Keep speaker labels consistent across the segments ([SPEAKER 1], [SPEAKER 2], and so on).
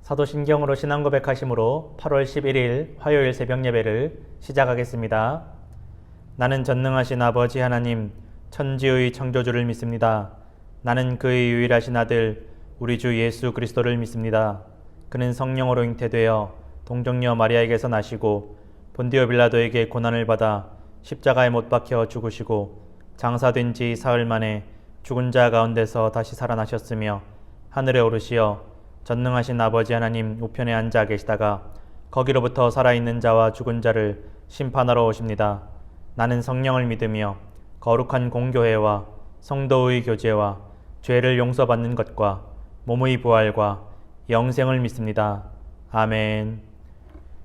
[SPEAKER 1] 사도신경으로 신앙 고백하심으로 8월 11일 화요일 새벽 예배를 시작하겠습니다. 나는 전능하신 아버지 하나님, 천지의 창조주를 믿습니다. 나는 그의 유일하신 아들, 우리 주 예수 그리스도를 믿습니다. 그는 성령으로 잉태되어 동정녀 마리아에게서 나시고 본디오 빌라도에게 고난을 받아 십자가에 못 박혀 죽으시고 장사된 지 사흘 만에 죽은 자 가운데서 다시 살아나셨으며 하늘에 오르시어 전능하신 아버지 하나님 우편에 앉아 계시다가 거기로부터 살아있는 자와 죽은 자를 심판하러 오십니다. 나는 성령을 믿으며 거룩한 공교회와 성도의 교제와 죄를 용서받는 것과 몸의 부활과 영생을 믿습니다. 아멘.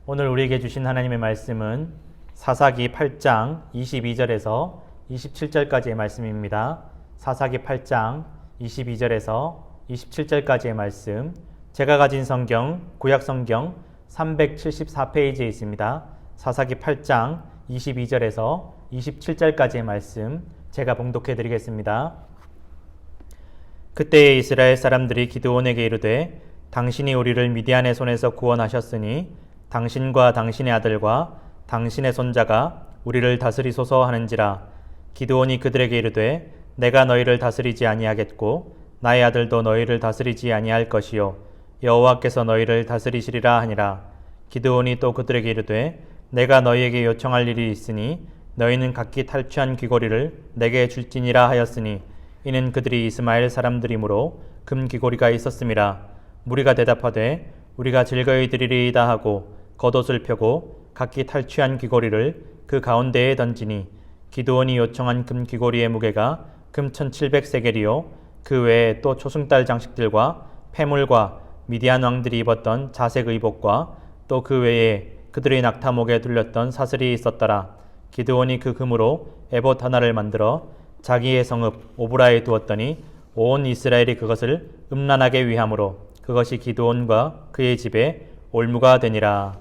[SPEAKER 1] 오늘 우리에게 주신 하나님의 말씀은 사사기 8장 22절에서 27절까지의 말씀입니다. 사사기 8장 22절에서 27절까지의 말씀, 제가 가진 성경, 구약성경 374페이지에 있습니다. 사사기 8장 22절에서 27절까지의 말씀 제가 봉독해 드리겠습니다. 그때에 이스라엘 사람들이 기드온에게 이르되 당신이 우리를 미디안의 손에서 구원하셨으니 당신과 당신의 아들과 당신의 손자가 우리를 다스리소서 하는지라. 기드온이 그들에게 이르되 내가 너희를 다스리지 아니하겠고 나의 아들도 너희를 다스리지 아니할 것이요 여호와께서 너희를 다스리시리라 하니라. 기드온이 또 그들에게 이르되 내가 너희에게 요청할 일이 있으니 너희는 각기 탈취한 귀고리를 내게 줄지니라 하였으니 이는 그들이 이스마엘 사람들이므로 금 귀고리가 있었음이라. 무리가 대답하되 우리가 즐거이 드리리이다 하고 겉옷을 펴고 각기 탈취한 귀고리를 그 가운데에 던지니 기드온이 요청한 금 귀고리의 무게가 금 1700세겔이요 그 외에 또 초승달 장식들과 폐물과 미디안 왕들이 입었던 자색 의복과 또 그 외에 그들의 낙타목에 둘렸던 사슬이 있었더라. 기드온이 그 금으로 에봇 하나를 만들어 자기의 성읍 오브라에 두었더니 온 이스라엘이 그것을 음란하게 위함으로 그것이 기드온과 그의 집에 올무가 되니라.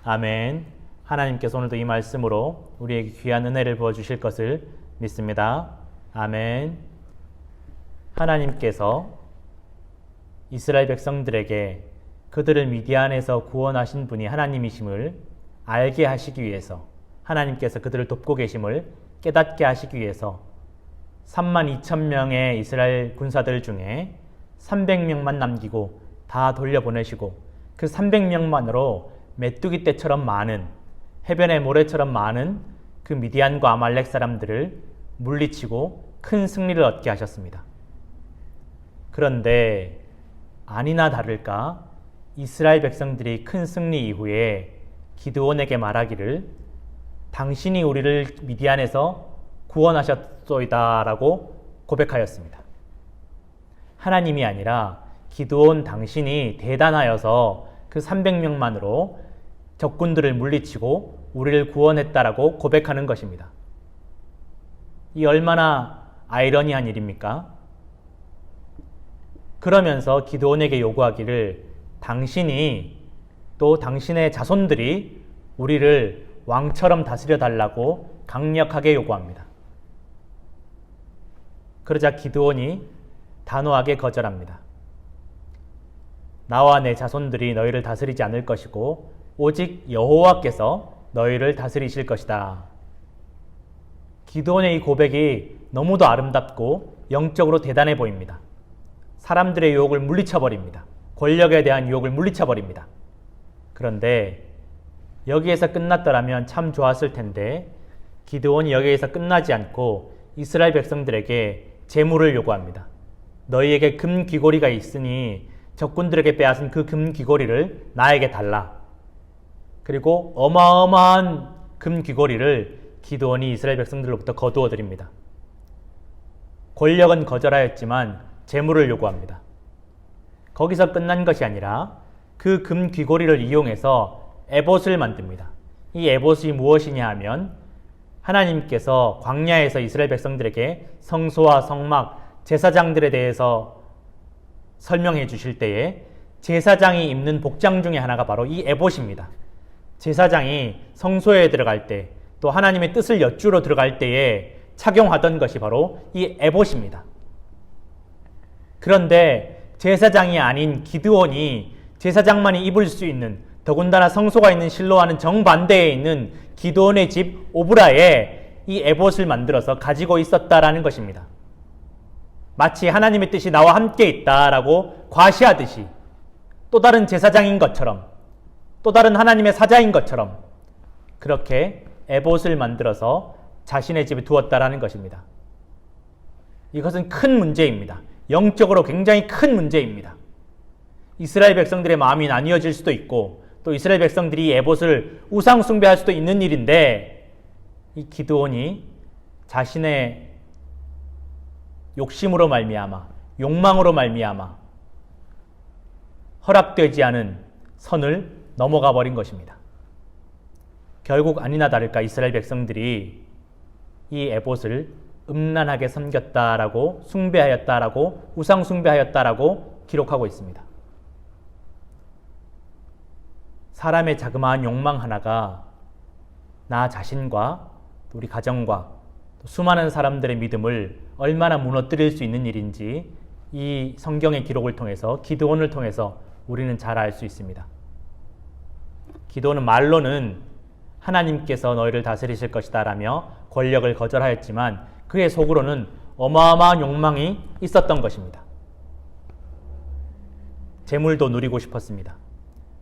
[SPEAKER 1] 아멘. 하나님께서 오늘도 이 말씀으로 우리에게 귀한 은혜를 부어주실 것을 믿습니다. 아멘. 하나님께서 이스라엘 백성들에게 그들을 미디안에서 구원하신 분이 하나님이심을 알게 하시기 위해서, 하나님께서 그들을 돕고 계심을 깨닫게 하시기 위해서 32,000명의 이스라엘 군사들 중에 300명만 남기고 다 돌려보내시고 그 300명만으로 메뚜기 떼처럼 많은, 해변의 모래처럼 많은 그 미디안과 아말렉 사람들을 물리치고 큰 승리를 얻게 하셨습니다. 그런데 아니나 다를까 이스라엘 백성들이 큰 승리 이후에 기드온에게 말하기를 당신이 우리를 미디안에서 구원하셨소이다 라고 고백하였습니다. 하나님이 아니라 기드온 당신이 대단하여서 그 300명만으로 적군들을 물리치고 우리를 구원했다라고 고백하는 것입니다. 이 얼마나 아이러니한 일입니까? 그러면서 기드온에게 요구하기를 당신이 또 당신의 자손들이 우리를 왕처럼 다스려 달라고 강력하게 요구합니다. 그러자 기드온이 단호하게 거절합니다. 나와 내 자손들이 너희를 다스리지 않을 것이고 오직 여호와께서 너희를 다스리실 것이다. 기드온의 이 고백이 너무도 아름답고 영적으로 대단해 보입니다. 사람들의 유혹을 물리쳐버립니다. 권력에 대한 유혹을 물리쳐버립니다. 그런데 여기에서 끝났더라면 참 좋았을 텐데 기드온이 여기에서 끝나지 않고 이스라엘 백성들에게 재물을 요구합니다. 너희에게 금 귀고리가 있으니 적군들에게 빼앗은 그 금 귀고리를 나에게 달라. 그리고 어마어마한 금 귀고리를 기드온이 이스라엘 백성들로부터 거두어 드립니다. 권력은 거절하였지만 재물을 요구합니다. 거기서 끝난 것이 아니라 그 금 귀고리를 이용해서 에봇을 만듭니다. 이 에봇이 무엇이냐 하면 하나님께서 광야에서 이스라엘 백성들에게 성소와 성막, 제사장들에 대해서 설명해 주실 때에 제사장이 입는 복장 중에 하나가 바로 이 에봇입니다. 제사장이 성소에 들어갈 때 또 하나님의 뜻을 여쭈러 들어갈 때에 착용하던 것이 바로 이 에봇입니다. 그런데 제사장이 아닌 기드온이 제사장만이 입을 수 있는, 더군다나 성소가 있는 실로와는 정반대에 있는 기드온의 집 오브라에 이 에봇을 만들어서 가지고 있었다라는 것입니다. 마치 하나님의 뜻이 나와 함께 있다라고 과시하듯이 또 다른 제사장인 것처럼, 또 다른 하나님의 사자인 것처럼 그렇게 에봇을 만들어서 자신의 집에 두었다라는 것입니다. 이것은 큰 문제입니다. 영적으로 굉장히 큰 문제입니다. 이스라엘 백성들의 마음이 나뉘어질 수도 있고, 또 이스라엘 백성들이 이 에봇을 우상 숭배할 수도 있는 일인데, 이 기드온이 자신의 욕심으로 말미암아, 욕망으로 말미암아 허락되지 않은 선을 넘어가 버린 것입니다. 결국 아니나 다를까 이스라엘 백성들이 이 에봇을 음란하게 섬겼다라고, 숭배하였다라고, 우상 숭배하였다라고 기록하고 있습니다. 사람의 자그마한 욕망 하나가 나 자신과 우리 가정과 수많은 사람들의 믿음을 얼마나 무너뜨릴 수 있는 일인지 이 성경의 기록을 통해서, 기드온을 통해서 우리는 잘 알 수 있습니다. 기드온은 말로는 하나님께서 너희를 다스리실 것이다 라며 권력을 거절하였지만 그의 속으로는 어마어마한 욕망이 있었던 것입니다. 재물도 누리고 싶었습니다.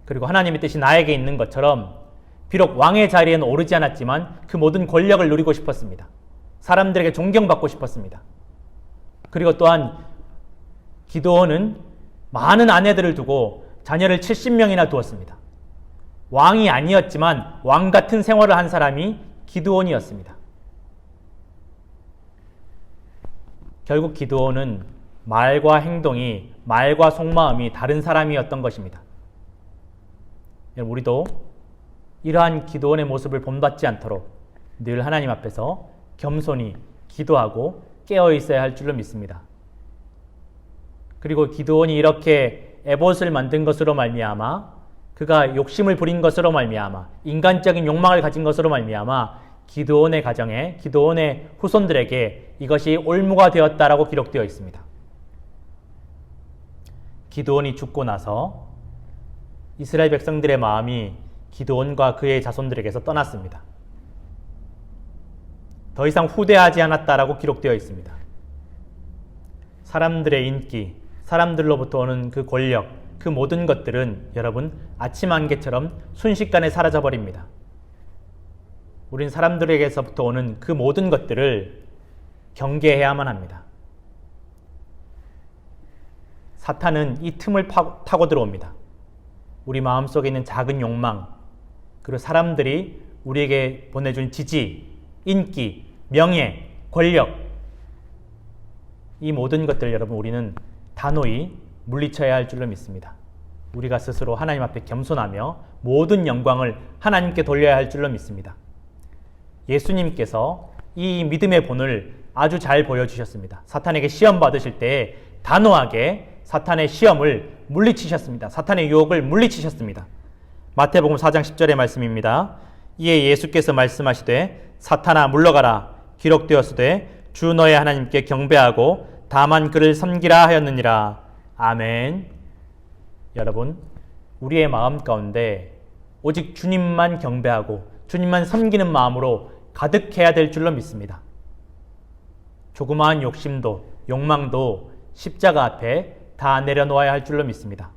[SPEAKER 1] 그리고 하나님의 뜻이 나에게 있는 것처럼 비록 왕의 자리에는 오르지 않았지만 그 모든 권력을 누리고 싶었습니다. 사람들에게 존경받고 싶었습니다. 그리고 또한 기드온은 많은 아내들을 두고 자녀를 70명이나 두었습니다. 왕이 아니었지만 왕 같은 생활을 한 사람이 기드온이었습니다. 결국 기드온은 말과 행동이, 말과 속마음이 다른 사람이었던 것입니다. 우리도 이러한 기드온의 모습을 본받지 않도록 늘 하나님 앞에서 겸손히 기도하고 깨어 있어야 할 줄로 믿습니다. 그리고 기드온이 이렇게 에봇을 만든 것으로 말미암아, 그가 욕심을 부린 것으로 말미암아, 인간적인 욕망을 가진 것으로 말미암아 기드온의 가정에, 기드온의 후손들에게 이것이 올무가 되었다라고 기록되어 있습니다. 기드온이 죽고 나서 이스라엘 백성들의 마음이 기드온과 그의 자손들에게서 떠났습니다. 더 이상 후대하지 않았다라고 기록되어 있습니다. 사람들의 인기, 사람들로부터 오는 그 권력, 그 모든 것들은 여러분 아침 안개처럼 순식간에 사라져 버립니다. 우린 사람들에게서부터 오는 그 모든 것들을 경계해야만 합니다. 사탄은 이 틈을 타고 들어옵니다. 우리 마음속에 있는 작은 욕망, 그리고 사람들이 우리에게 보내준 지지, 인기, 명예, 권력, 이 모든 것들 여러분 우리는 단호히 물리쳐야 할 줄로 믿습니다. 우리가 스스로 하나님 앞에 겸손하며 모든 영광을 하나님께 돌려야 할 줄로 믿습니다. 예수님께서 이 믿음의 본을 아주 잘 보여주셨습니다. 사탄에게 시험 받으실 때 단호하게 사탄의 시험을 물리치셨습니다. 사탄의 유혹을 물리치셨습니다. 마태복음 4장 10절의 말씀입니다. 이에 예수께서 말씀하시되 사탄아 물러가라. 기록되었으되 주 너의 하나님께 경배하고 다만 그를 섬기라 하였느니라. 아멘. 여러분, 우리의 마음 가운데 오직 주님만 경배하고 주님만 섬기는 마음으로 가득해야 될 줄로 믿습니다. 조그마한 욕심도 욕망도 십자가 앞에 다 내려놓아야 할 줄로 믿습니다.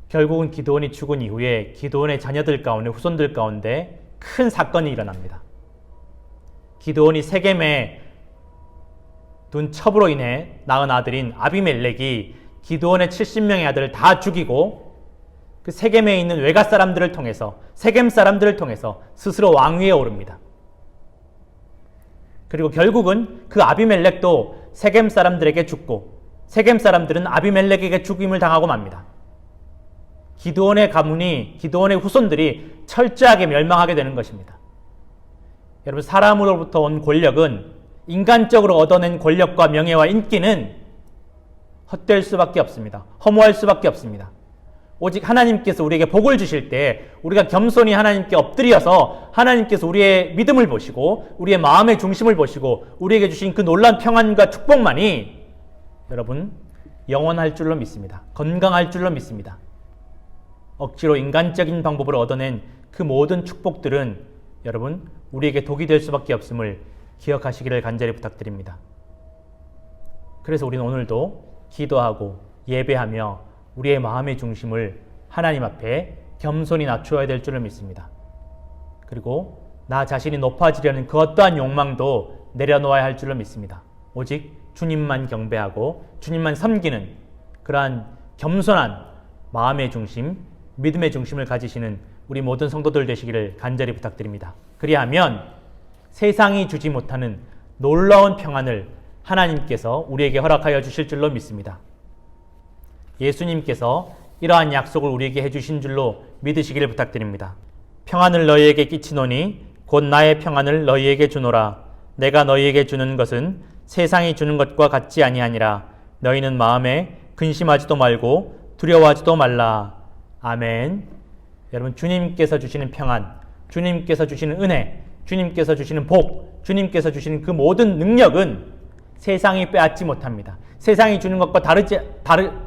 [SPEAKER 1] 결국은 기드온이 죽은 이후에 기드온의 자녀들 가운데, 후손들 가운데 큰 사건이 일어납니다. 기드온이 세겜에 둔 첩으로 인해 낳은 아들인 아비멜렉이 기드온의 70명의 아들을 다 죽이고 그 세겜에 있는 외가 사람들을 통해서, 세겜 사람들을 통해서 스스로 왕위에 오릅니다. 그리고 결국은 그 아비멜렉도 세겜 사람들에게 죽고 세겜 사람들은 아비멜렉에게 죽임을 당하고 맙니다. 기드온의 가문이, 기드온의 후손들이 철저하게 멸망하게 되는 것입니다. 여러분, 사람으로부터 온 권력은, 인간적으로 얻어낸 권력과 명예와 인기는 헛될 수밖에 없습니다. 허무할 수밖에 없습니다. 오직 하나님께서 우리에게 복을 주실 때 우리가 겸손히 하나님께 엎드려서 하나님께서 우리의 믿음을 보시고 우리의 마음의 중심을 보시고 우리에게 주신 그 놀라운 평안과 축복만이 여러분 영원할 줄로 믿습니다. 건강할 줄로 믿습니다. 억지로 인간적인 방법으로 얻어낸 그 모든 축복들은 여러분 우리에게 독이 될 수밖에 없음을 기억하시기를 간절히 부탁드립니다. 그래서 우리는 오늘도 기도하고 예배하며 우리의 마음의 중심을 하나님 앞에 겸손히 낮추어야 될 줄을 믿습니다. 그리고 나 자신이 높아지려는 그 어떠한 욕망도 내려놓아야 할 줄로 믿습니다. 오직 주님만 경배하고 주님만 섬기는 그러한 겸손한 마음의 중심, 믿음의 중심을 가지시는 우리 모든 성도들 되시기를 간절히 부탁드립니다. 그리하면 세상이 주지 못하는 놀라운 평안을 하나님께서 우리에게 허락하여 주실 줄로 믿습니다. 예수님께서 이러한 약속을 우리에게 해주신 줄로 믿으시기를 부탁드립니다. 평안을 너희에게 끼치노니 곧 나의 평안을 너희에게 주노라. 내가 너희에게 주는 것은 세상이 주는 것과 같지 아니하니라. 너희는 마음에 근심하지도 말고 두려워하지도 말라. 아멘. 여러분, 주님께서 주시는 평안, 주님께서 주시는 은혜, 주님께서 주시는 복, 주님께서 주시는 그 모든 능력은 세상이 빼앗지 못합니다. 세상이 주는 것과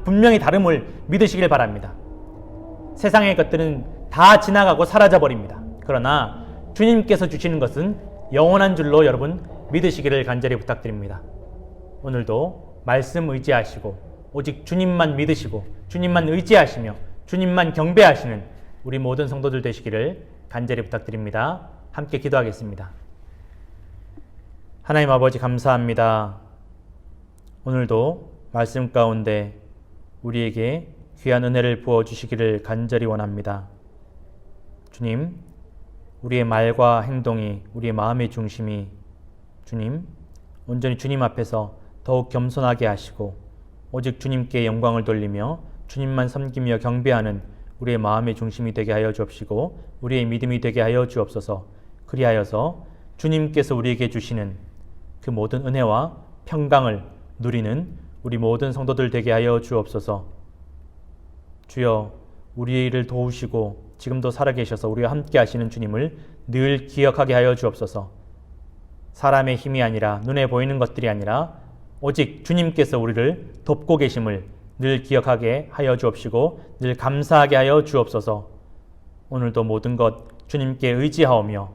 [SPEAKER 1] 분명히 다름을 믿으시길 바랍니다. 세상의 것들은 다 지나가고 사라져버립니다. 그러나 주님께서 주시는 것은 영원한 줄로 여러분 믿으시기를 간절히 부탁드립니다. 오늘도 말씀 의지하시고 오직 주님만 믿으시고 주님만 의지하시며 주님만 경배하시는 우리 모든 성도들 되시기를 간절히 부탁드립니다. 함께 기도하겠습니다. 하나님 아버지 감사합니다. 오늘도 말씀 가운데 우리에게 귀한 은혜를 부어주시기를 간절히 원합니다. 주님, 우리의 말과 행동이, 우리의 마음의 중심이 주님, 온전히 주님 앞에서 더욱 겸손하게 하시고 오직 주님께 영광을 돌리며 주님만 섬기며 경배하는 우리의 마음의 중심이 되게 하여 주옵시고 우리의 믿음이 되게 하여 주옵소서. 그리하여서 주님께서 우리에게 주시는 그 모든 은혜와 평강을 누리는 우리 모든 성도들 되게 하여 주옵소서. 주여, 우리를 도우시고 지금도 살아계셔서 우리와 함께 하시는 주님을 늘 기억하게 하여 주옵소서. 사람의 힘이 아니라 눈에 보이는 것들이 아니라 오직 주님께서 우리를 돕고 계심을 늘 기억하게 하여 주옵시고 늘 감사하게 하여 주옵소서. 오늘도 모든 것 주님께 의지하오며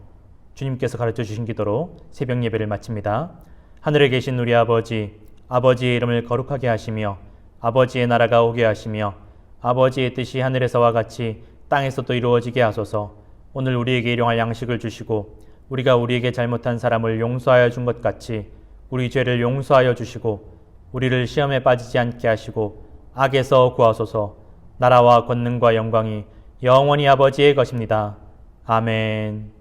[SPEAKER 1] 주님께서 가르쳐 주신 기도로 새벽 예배를 마칩니다. 하늘에 계신 우리 아버지, 아버지의 이름을 거룩하게 하시며 아버지의 나라가 오게 하시며 아버지의 뜻이 하늘에서와 같이 땅에서도 이루어지게 하소서. 오늘 우리에게 일용할 양식을 주시고 우리가 우리에게 잘못한 사람을 용서하여 준 것 같이 우리 죄를 용서하여 주시고 우리를 시험에 빠지지 않게 하시고 악에서 구하소서. 나라와 권능과 영광이 영원히 아버지의 것입니다. 아멘.